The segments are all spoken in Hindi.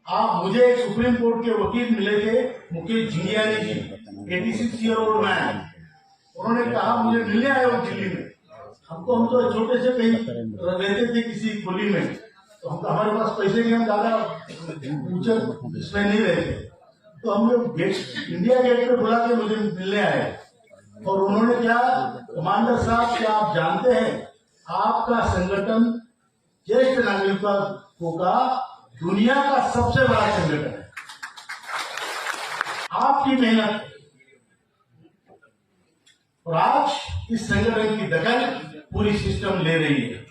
आप मुझे एक सुप्रीम कोर्ट के वकील मिले थे, मुकेश झिंगियानी जी, 86 ईयर ओल्ड मैन। उन्होंने कहा मुझे मिलने आए हो दिल्ली में। हम तो छोटे से कहीं रहते थे किसी खुली में, तो हमारे पास पैसे नहीं, हम ज्यादा ऊंचे इसमें नहीं रहते, तो हम लोग इंडिया गेट पे बुला के मुझे मिलने आए। और उन्होंने क्या, कमांडर साहब क्या आप जानते हैं आपका संगठन ज्येष्ठ नागरिकों का दुनिया का सबसे बड़ा संगठन है। आपकी मेहनत और आज इस संगठन की दखल पूरी सिस्टम ले रही है।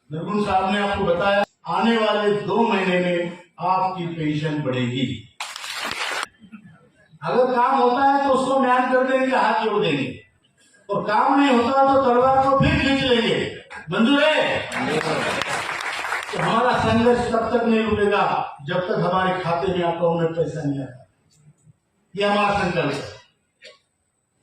निर्गुण साहब ने आपको बताया आने वाले 2 महीने में आपकी पेंशन बढ़ेगी। अगर काम होता है तो उसको म्यान कर देंगे, हाथ जोड़ देंगे, और काम नहीं होता तो तलवार को फिर खींच लेंगे। मंजूर है? तो हमारा संघर्ष तब तक नहीं रुकेगा जब तक हमारे खाते में अकाउंट में पैसा नहीं आता। ये हमारा संकल्प है।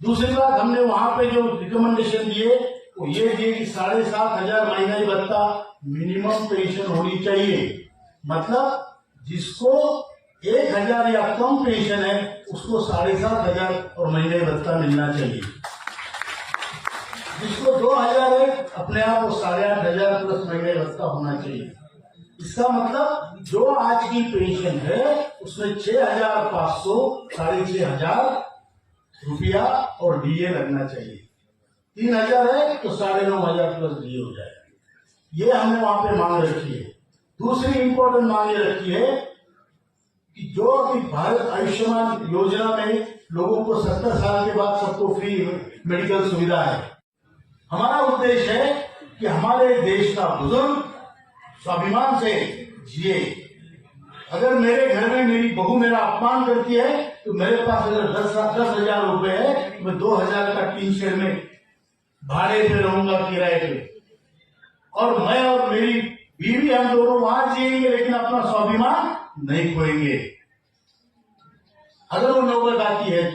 दूसरी बात, हमने वहां पे जो रिकमेंडेशन दिए वो ये दिए कि 7,500 महंगाई भत्ता मिनिमम पेंशन होनी चाहिए। मतलब जिसको 1,000 या कम पेंशन है उसको 7,500 और महंगाई भत्ता मिलना चाहिए। जिसको 2,000 है अपने आप वो 8,500 प्लस महंगाई भत्ता होना चाहिए। इसका मतलब जो आज की पेंशन है उसमें 6,500 6,500 रुपया और डीए लगना चाहिए। 3,000 है तो 9,500 प्लस डीए हो जाएगा। ये हमने वहां पे मांग रखी है। दूसरी इंपॉर्टेंट मांग ये रखी है कि जो अभी भारत आयुष्मान योजना में लोगों को 70 साल के बाद सबको फ्री मेडिकल सुविधा है। हमारा उद्देश्य है कि हमारे देश का बुजुर्ग स्वाभिमान से जिए। अगर मेरे घर में मेरी बहू मेरा अपमान करती है तो मेरे पास अगर 10,000 रुपए है तो मैं 2,000 का टीन शेड में भाड़े पे रहूंगा, किराए पे, और मैं और मेरी बीवी हम दोनों वहां जिएंगे लेकिन अपना स्वाभिमान नहीं खोएंगे अगर वो नौबत आती है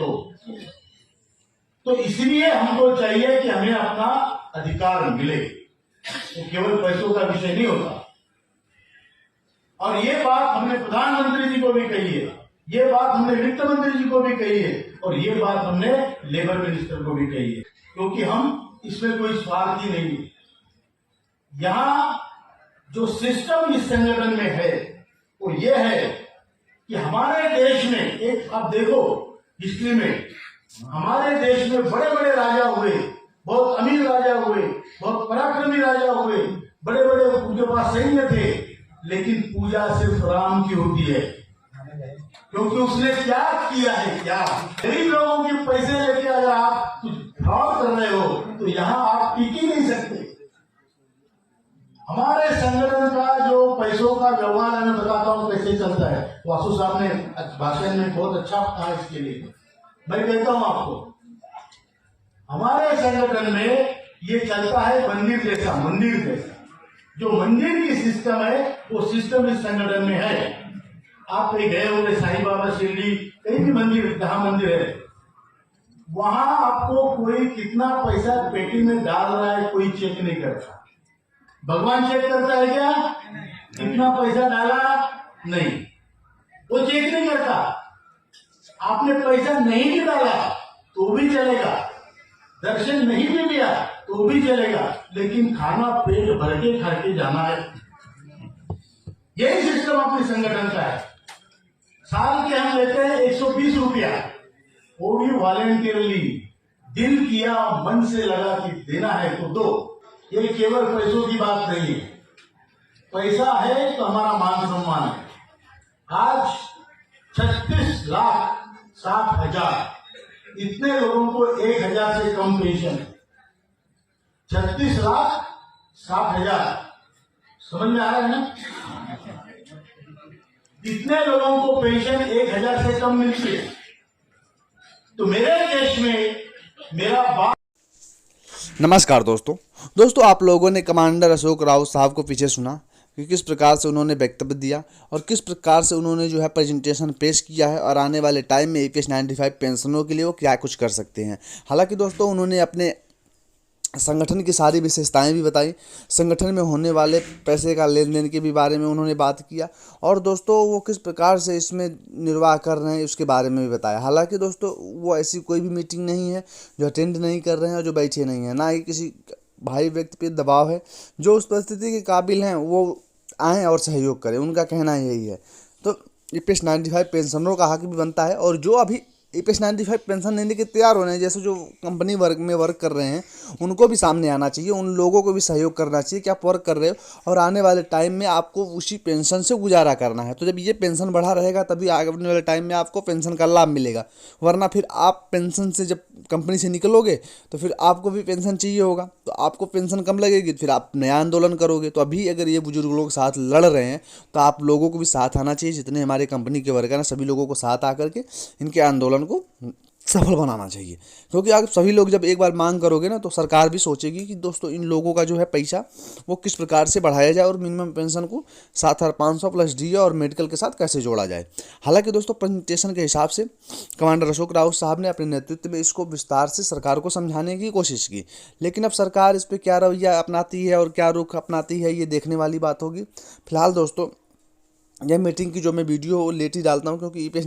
तो इसलिए हमको चाहिए कि हमें अपना अधिकार मिले। तो केवल पैसों का विषय नहीं होता। और ये बात हमने प्रधानमंत्री जी को भी कही है, ये बात हमने वित्त मंत्री जी को भी कही है, और ये बात हमने लेबर मिनिस्टर को भी कही है, क्योंकि हम इसमें कोई स्वार्थी नहीं है। यहाँ जो सिस्टम इस संगठन में है वो ये है कि हमारे देश में एक, आप देखो हिस्ट्री में हमारे देश में बड़े बड़े राजा हुए, बहुत अमीर राजा हुए, बहुत पराक्रमी राजा हुए, बड़े बड़े उनके पास सैन्य थे, लेकिन पूजा सिर्फ राम की होती है क्योंकि उसने त्याग किया है। क्या गरीब लोगों के पैसे लेके अगर आप कुछ फ्रॉड कर रहे हो तो यहाँ आप टिक ही नहीं सकते। हमारे संगठन का जो पैसों का व्यवहार है मैं बताता हूँ कैसे चलता है। वासु साहब ने भाषण में बहुत अच्छा कहा इसके लिए, मैं कहता हूँ आपको। हमारे संगठन में ये चलता है मंदिर जैसा। जो मंदिर की सिस्टम है वो सिस्टम इस संगठन में है। आप कहीं गए होंगे साईं बाबा शिरडी, कहीं भी मंदिर, जहां मंदिर है वहां आपको कोई कितना पैसा पेटी में डाल रहा है कोई चेक नहीं करता। भगवान चेक करता है क्या? कितना पैसा डाला? नहीं, वो चेक नहीं करता। आपने पैसा नहीं भी डाला तो भी चलेगा, दर्शन नहीं भी दिया तो भी चलेगा, लेकिन खाना पेट भर के खा के जाना है। यही सिस्टम अपने संगठन का है। साल के हम लेते हैं 120 रुपया, वो भी वॉलेंटियरली, दिल किया मन से लगा कि देना है तो दो। ये केवल पैसों की बात नहीं है। पैसा है तो हमारा मान सम्मान है। आज 36,60,000 इतने लोगों को 1,000 से कम पेंशन है। 36,60,000 समझ में आ रहा है ना? इतने लोगों को पेंशन 1,000 से कम मिलती है। तो मेरे देश में मेरा बाप। नमस्कार दोस्तों, आप लोगों ने कमांडर अशोक राउत साहब को पीछे सुना कि किस प्रकार से उन्होंने वक्तव्य दिया और किस प्रकार से उन्होंने जो है प्रेजेंटेशन पेश किया है, और आने वाले टाइम में APS 95 पेंशनों के लिए वो क्या कुछ कर सकते हैं। हालांकि दोस्तों उन्होंने अपने संगठन की सारी विशेषताएं भी बताई, संगठन में होने वाले पैसे का लेन देन के भी बारे में उन्होंने बात किया, और दोस्तों वो किस प्रकार से इसमें निर्वाह कर रहे हैं उसके बारे में भी बताया। हालांकि दोस्तों वो ऐसी कोई भी मीटिंग नहीं है जो अटेंड नहीं कर रहे हैं और जो बैठे नहीं हैं, ना ही किसी भाई व्यक्ति पे दबाव है। जो उस परिस्थिति के काबिल हैं वो आएँ और सहयोग करें, उनका कहना यही है। तो EPS 95 पेंशनरों का हक भी बनता है, और जो अभी EPS 95 पेंशन लेने के तैयार हो रहे हैं, जैसे जो कंपनी वर्क में वर्क कर रहे हैं, उनको भी सामने आना चाहिए, उन लोगों को भी सहयोग करना चाहिए कि आप वर्क कर रहे हो और आने वाले टाइम में आपको उसी पेंशन से गुजारा करना है। तो जब ये पेंशन बढ़ा रहेगा तभी आने वाले टाइम में आपको पेंशन का लाभ मिलेगा, वरना फिर आप पेंशन से जब कंपनी से निकलोगे तो फिर आपको भी पेंशन चाहिए होगा, तो आपको पेंशन कम लगेगी, फिर आप नया आंदोलन करोगे। तो अभी अगर ये बुजुर्ग लोग साथ लड़ रहे हैं तो आप लोगों को भी साथ आना चाहिए, जितने हमारे कंपनी के वर्कर हैं सभी लोगों को साथ आकर के इनके आंदोलन को सफल बनाना चाहिए। क्योंकि आप सभी लोग जब एक बार मांग करोगे ना तो सरकार भी सोचेगी कि दोस्तों इन लोगों का जो है पैसा वो किस प्रकार से बढ़ाया जाए और मिनिमम पेंशन को 7,500 प्लस DA और मेडिकल के साथ कैसे जोड़ा जाए। हालांकि दोस्तों प्रेजेंटेशन के हिसाब से कमांडर अशोक राउत साहब ने अपने नेतृत्व में इसको विस्तार से सरकार को समझाने की कोशिश की, लेकिन अब सरकार इस पर क्या रवैया अपनाती है और क्या रुख अपनाती है ये देखने वाली बात होगी। फिलहाल दोस्तों यह मीटिंग की जो मैं वीडियो लेट ही डालता हूँ, क्योंकि EPS